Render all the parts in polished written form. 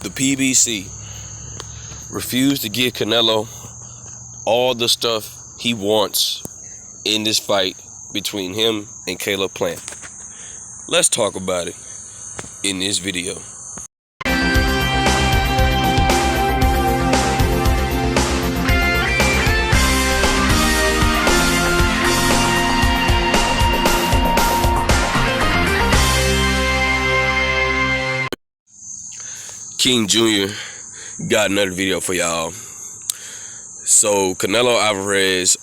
the PBC refused to give Canelo all the stuff he wants in this fight between him and Caleb Plant. Let's talk about it in this video. King Jr. got another video for y'all. So Canelo Alvarez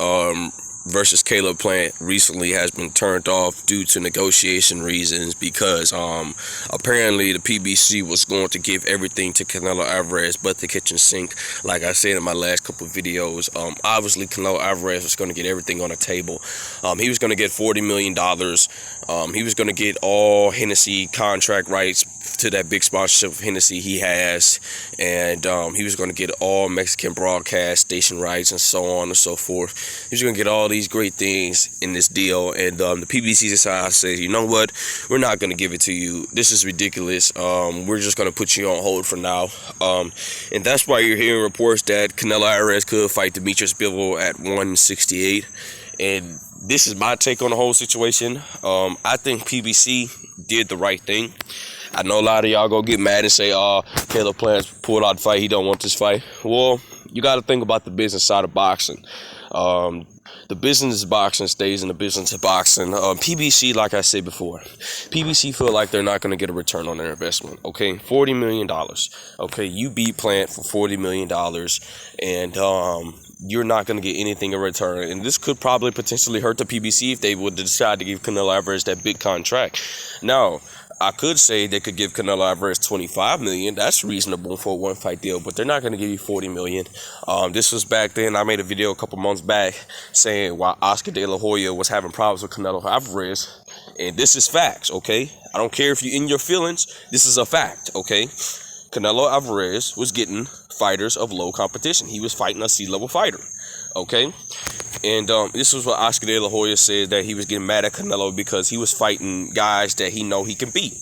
versus Caleb Plant recently has been turned off due to negotiation reasons because apparently the PBC was going to give everything to Canelo Alvarez but the kitchen sink. Like I said in my last couple of videos, obviously Canelo Alvarez was going to get everything on the table. He was going to get $40 million. He was going to get all Hennessy contract rights to that big sponsorship of Hennessy he has, and he was going to get all Mexican broadcast station rights and so on and so forth. He was going to get all these great things in this deal, and the PBC decided to say, you know what, we're not going to give it to you. This is ridiculous. We're just going to put you on hold for now, and that's why you're hearing reports that Canelo Alvarez could fight Demetrius Bivol at 168. And this is my take on the whole situation. I think PBC did the right thing. I know a lot of y'all gonna get mad and say, oh, Caleb Plant's pulled out the fight, he don't want this fight. Well, you got to think about the business side of boxing. The business of boxing stays in the business of boxing. PBC, like I said before, PBC feel like they're not going to get a return on their investment. Okay, $40 million. Okay, you beat Plant for $40 million, and you're not going to get anything in return. And this could probably potentially hurt the PBC if they would decide to give Canelo Alvarez that big contract. Now, I could say they could give Canelo Alvarez $25 million. That's reasonable for a one-fight deal, but they're not going to give you $40 million. This was back then. I made a video a couple months back saying why Oscar De La Hoya was having problems with Canelo Alvarez, and this is facts, okay? I don't care if you're in your feelings. This is a fact, okay? Canelo Alvarez was getting fighters of low competition. He was fighting a C-level fighter, okay? And this was what Oscar De La Hoya said, that he was getting mad at Canelo because he was fighting guys that he know he can beat.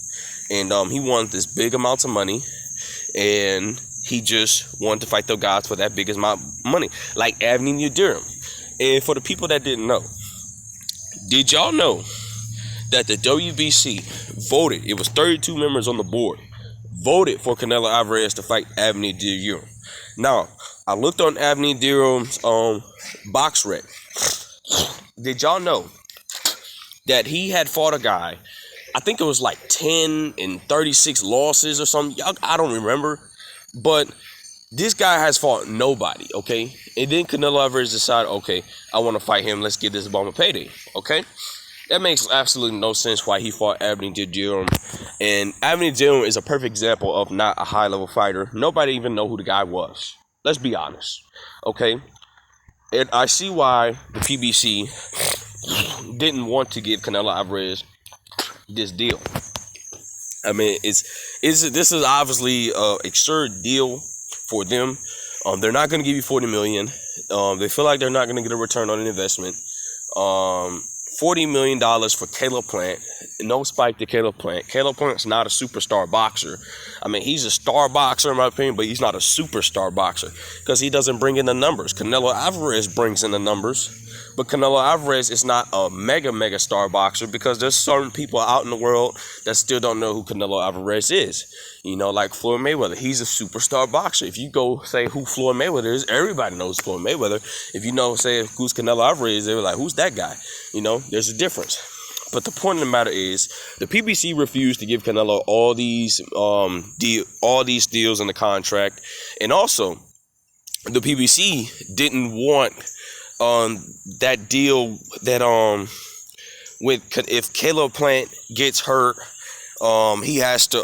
And he wanted this big amounts of money, and he just wanted to fight those guys for that big amount of money, like Avni Yildirim. And for the people that didn't know, did y'all know that the WBC voted, it was 32 members on the board, voted for Canelo Alvarez to fight Avni Yildirim? Now, I looked on Avni Yildirim's box rec. Did y'all know that he had fought a guy, I think it was like 10 and 36 losses or something. I don't remember. But this guy has fought nobody, okay? And then Canelo Alvarez decided, okay, I want to fight him. Let's get this bum a payday, okay? That makes absolutely no sense why he fought Avni Yildirim. And Avni Yildirim is a perfect example of not a high-level fighter. Nobody even know who the guy was. Let's be honest, okay? And I see why the PBC didn't want to give Canelo Alvarez this deal. I mean, this is obviously an absurd deal for them. They're not going to give you $40 million. They feel like they're not going to get a return on an investment. $40 million for Caleb Plant. No spike to Caleb Plant. Caleb Plant's not a superstar boxer. I mean, he's a star boxer in my opinion, but he's not a superstar boxer because he doesn't bring in the numbers. Canelo Alvarez brings in the numbers, but Canelo Alvarez is not a mega star boxer because there's certain people out in the world that still don't know who Canelo Alvarez is. You know, like Floyd Mayweather, he's a superstar boxer. If you go say who Floyd Mayweather is, everybody knows Floyd Mayweather. If you know, say who's Canelo Alvarez, they're like, who's that guy? You know, there's a difference. But the point of the matter is, the PBC refused to give Canelo all these deals in the contract, and also the PBC didn't want that deal that if Caleb Plant gets hurt, he has to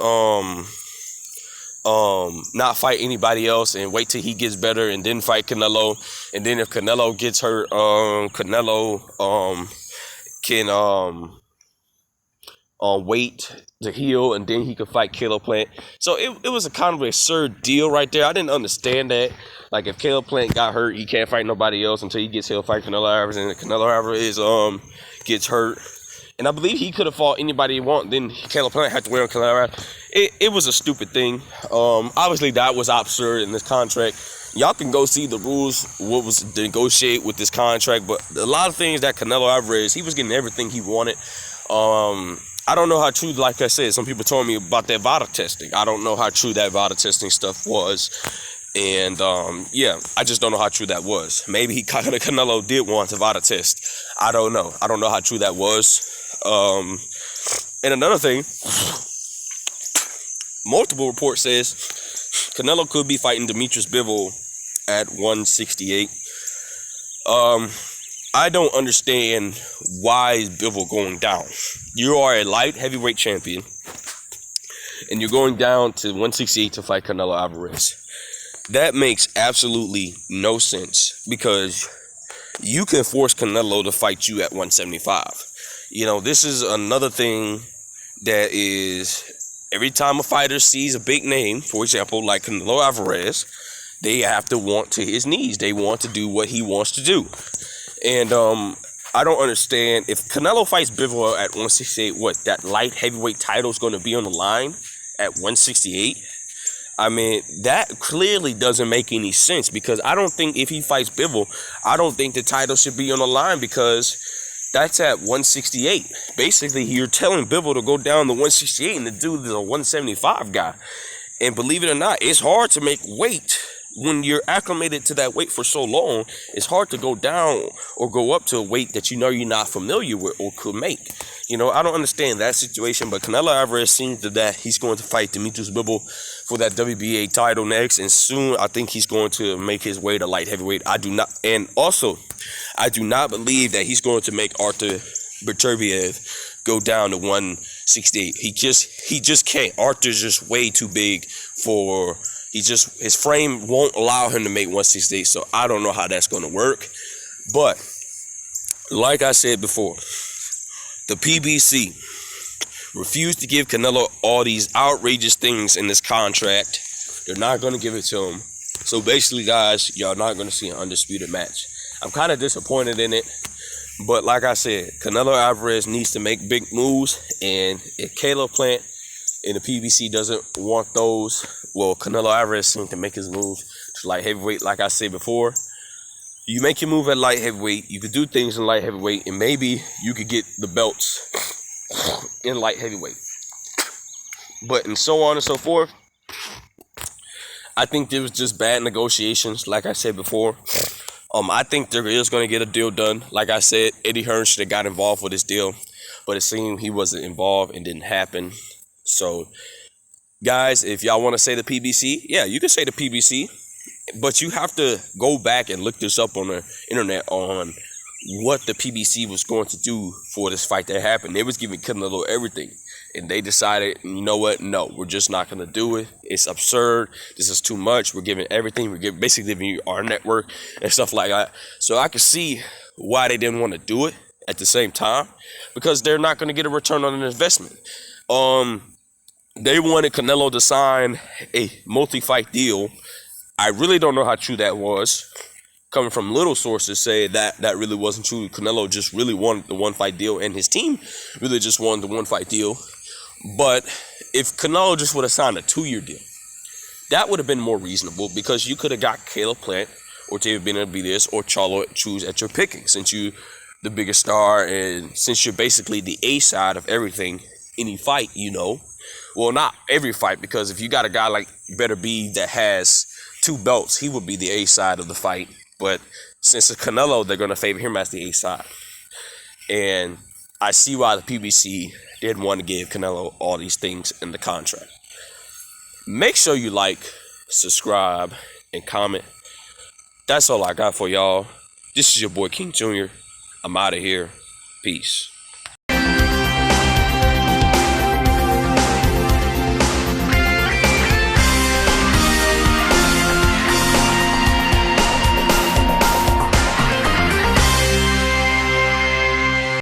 not fight anybody else and wait till he gets better and then fight Canelo. And then if Canelo gets hurt, Canelo can wait to heal and then he could fight Caleb Plant. So it was a kind of absurd deal right there. I didn't understand that. Like, if Caleb Plant got hurt, he can't fight nobody else until he gets healed, fight Canelo Alvarez, and Canelo Alvarez gets hurt, And I believe he could have fought anybody he wanted. Then Caleb Plant had to wear on Canelo Alvarez. It was a stupid thing. Obviously, that was absurd in this contract. Y'all can go see the rules, what was negotiated with this contract. But a lot of things that Canelo Alvarez, he was getting everything he wanted. I don't know how true, like I said, some people told me about that VADA testing. I don't know how true that VADA testing stuff was. And, yeah, I just don't know how true that was. Maybe Canelo did want a VADA test. I don't know. I don't know how true that was. And another thing, multiple reports says Canelo could be fighting Demetrius Bivol at 168. I don't understand why is Bivol going down. You are a light heavyweight champion, and you're going down to 168 to fight Canelo Alvarez. That makes absolutely no sense, because you can force Canelo to fight you at 175. You know, this is another thing that is, every time a fighter sees a big name, for example, like Canelo Alvarez, they have to want to his knees. They want to do what he wants to do. And I don't understand, if Canelo fights Bivol at 168, what, that light heavyweight title is going to be on the line at 168? I mean, that clearly doesn't make any sense, because I don't think if he fights Bivol, I don't think the title should be on the line, because that's at 168. Basically, you're telling Bivol to go down to 168 and to do the 175 guy. And believe it or not, it's hard to make weight when you're acclimated to that weight for so long. It's hard to go down or go up to a weight that you know you're not familiar with or could make. You know, I don't understand that situation, but Canelo Alvarez seems that he's going to fight Demetrius Bivol for that WBA title next, and soon I think he's going to make his way to light heavyweight. I do not believe that he's going to make Arthur Beterbiev go down to 168. He just can't. Arthur's just way too big for. His frame won't allow him to make 168, so I don't know how that's going to work. But like I said before, the PBC refused to give Canelo all these outrageous things in this contract. They're not going to give it to him. So basically, guys, y'all not going to see an undisputed match. I'm kind of disappointed in it. But like I said, Canelo Alvarez needs to make big moves. And if Caleb Plant and the PBC doesn't want those, well, Canelo Alvarez seems to make his move to light heavyweight. Like I said before, you make your move at light heavyweight, you could do things in light heavyweight, and maybe you could get the belts in light heavyweight. But and so on and so forth, I think there was just bad negotiations, like I said before. I think there is going to get a deal done. Like I said, Eddie Hearn should have got involved with this deal, but it seemed he wasn't involved and didn't happen. So, guys, if y'all want to say the PBC, yeah, you can say the PBC, but you have to go back and look this up on the internet on what the PBC was going to do for this fight that happened. They was giving Canelo everything, and they decided, you know what, no, we're just not going to do it. It's absurd. This is too much. We're giving everything. We're basically giving you our network and stuff like that. So I can see why they didn't want to do it at the same time, because they're not going to get a return on an investment. They wanted Canelo to sign a multi-fight deal. I really don't know how true that was. Coming from little sources say that really wasn't true. Canelo just really wanted the one-fight deal, and his team really just wanted the one-fight deal. But if Canelo just would have signed a 2-year deal, that would have been more reasonable, because you could have got Caleb Plant or David Benavidez or Charlo choose at your picking, since you the biggest star and since you're basically the A side of everything, any fight, you know. Well, not every fight, because if you got a guy like Better B that has 2 belts, he would be the A side of the fight. But since it's Canelo, they're going to favor him as the A side. And I see why the PBC didn't want to give Canelo all these things in the contract. Make sure you like, subscribe, and comment. That's all I got for y'all. This is your boy King Jr. I'm out of here. Peace.